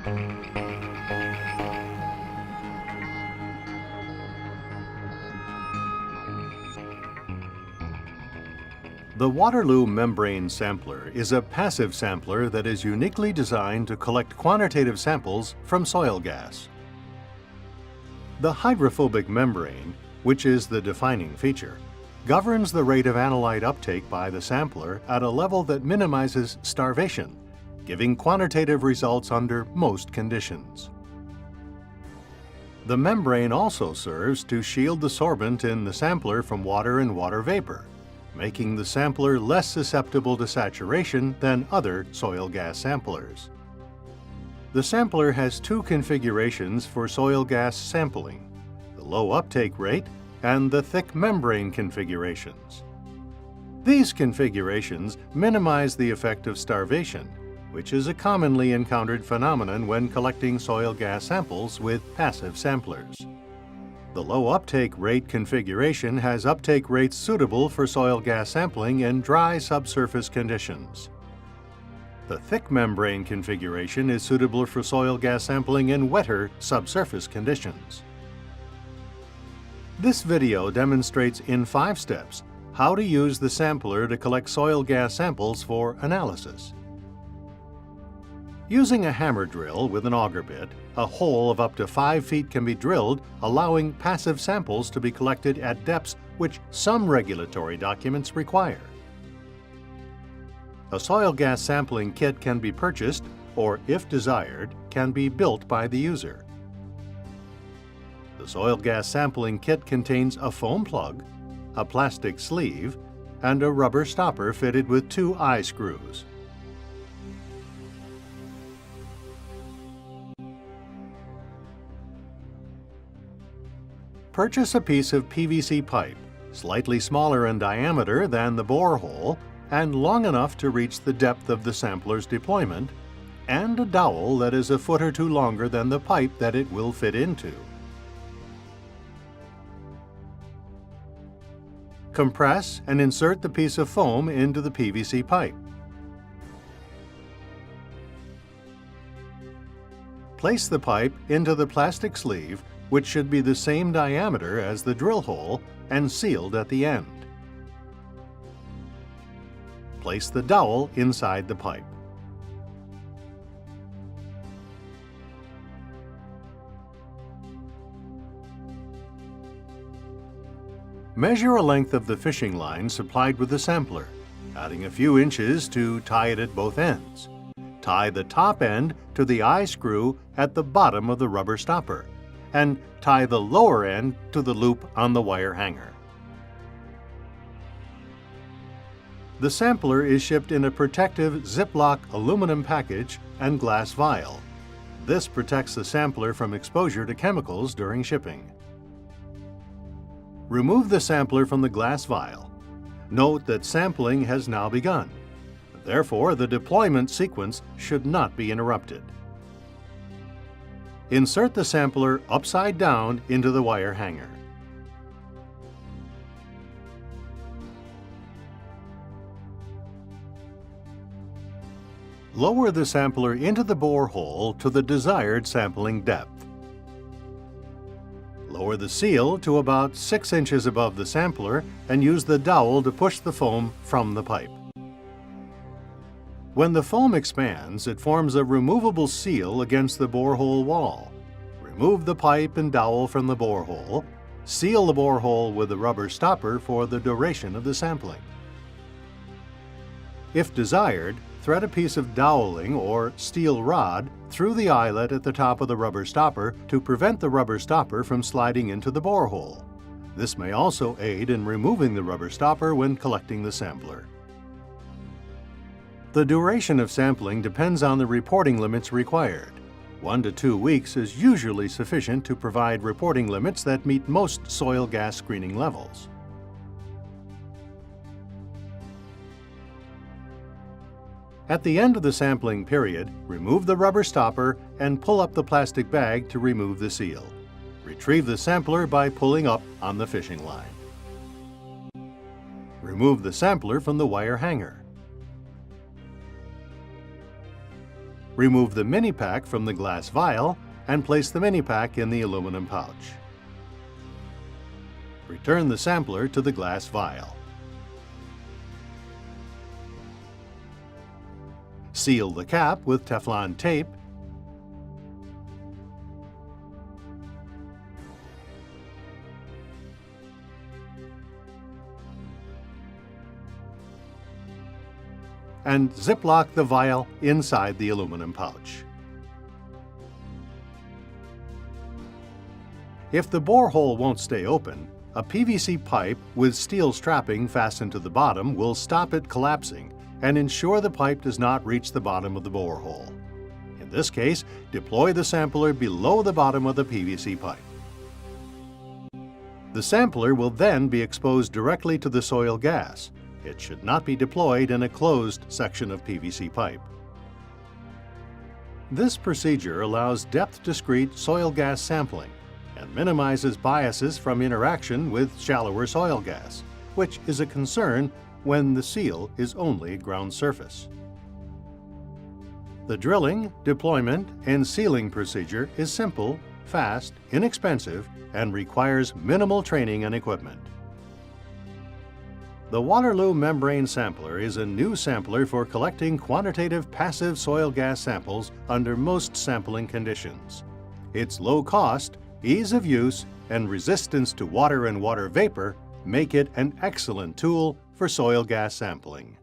The Waterloo membrane sampler is a passive sampler that is uniquely designed to collect quantitative samples from soil gas. The hydrophobic membrane, which is the defining feature, governs the rate of analyte uptake by the sampler at a level that minimizes starvation, giving quantitative results under most conditions. The membrane also serves to shield the sorbent in the sampler from water and water vapor, making the sampler less susceptible to saturation than other soil gas samplers. The sampler has two configurations for soil gas sampling: the low uptake rate and the thick membrane configurations. These configurations minimize the effect of starvation, which is a commonly encountered phenomenon when collecting soil gas samples with passive samplers. The low uptake rate configuration has uptake rates suitable for soil gas sampling in dry subsurface conditions. The thick membrane configuration is suitable for soil gas sampling in wetter subsurface conditions. This video demonstrates in 5 steps how to use the sampler to collect soil gas samples for analysis. Using a hammer drill with an auger bit, a hole of up to 5 feet can be drilled, allowing passive samples to be collected at depths which some regulatory documents require. A soil gas sampling kit can be purchased, or if desired, can be built by the user. The soil gas sampling kit contains a foam plug, a plastic sleeve, and a rubber stopper fitted with 2 eye screws. Purchase a piece of PVC pipe, slightly smaller in diameter than the borehole and long enough to reach the depth of the sampler's deployment, and a dowel that is a foot or 2 longer than the pipe that it will fit into. Compress and insert the piece of foam into the PVC pipe. Place the pipe into the plastic sleeve, which should be the same diameter as the drill hole and sealed at the end. Place the dowel inside the pipe. Measure a length of the fishing line supplied with the sampler, adding a few inches to tie it at both ends. Tie the top end to the eye screw at the bottom of the rubber stopper, and tie the lower end to the loop on the wire hanger. The sampler is shipped in a protective Ziploc aluminum package and glass vial. This protects the sampler from exposure to chemicals during shipping. Remove the sampler from the glass vial. Note that sampling has now begun. Therefore, the deployment sequence should not be interrupted. Insert the sampler upside down into the wire hanger. Lower the sampler into the borehole to the desired sampling depth. Lower the seal to about 6 inches above the sampler and use the dowel to push the foam from the pipe. When the foam expands, it forms a removable seal against the borehole wall. Remove the pipe and dowel from the borehole. Seal the borehole with a rubber stopper for the duration of the sampling. If desired, thread a piece of doweling or steel rod through the eyelet at the top of the rubber stopper to prevent the rubber stopper from sliding into the borehole. This may also aid in removing the rubber stopper when collecting the sampler. The duration of sampling depends on the reporting limits required. 1 to 2 weeks is usually sufficient to provide reporting limits that meet most soil gas screening levels. At the end of the sampling period, remove the rubber stopper and pull up the plastic bag to remove the seal. Retrieve the sampler by pulling up on the fishing line. Remove the sampler from the wire hanger. Remove the mini pack from the glass vial and place the mini pack in the aluminum pouch. Return the sampler to the glass vial. Seal the cap with Teflon tape and ziplock the vial inside the aluminum pouch. If the borehole won't stay open, a PVC pipe with steel strapping fastened to the bottom will stop it collapsing and ensure the pipe does not reach the bottom of the borehole. In this case, deploy the sampler below the bottom of the PVC pipe. The sampler will then be exposed directly to the soil gas. It should not be deployed in a closed section of PVC pipe. This procedure allows depth-discrete soil gas sampling and minimizes biases from interaction with shallower soil gas, which is a concern when the seal is only ground surface. The drilling, deployment, and sealing procedure is simple, fast, inexpensive, and requires minimal training and equipment. The Waterloo Membrane Sampler is a new sampler for collecting quantitative passive soil gas samples under most sampling conditions. Its low cost, ease of use, and resistance to water and water vapor make it an excellent tool for soil gas sampling.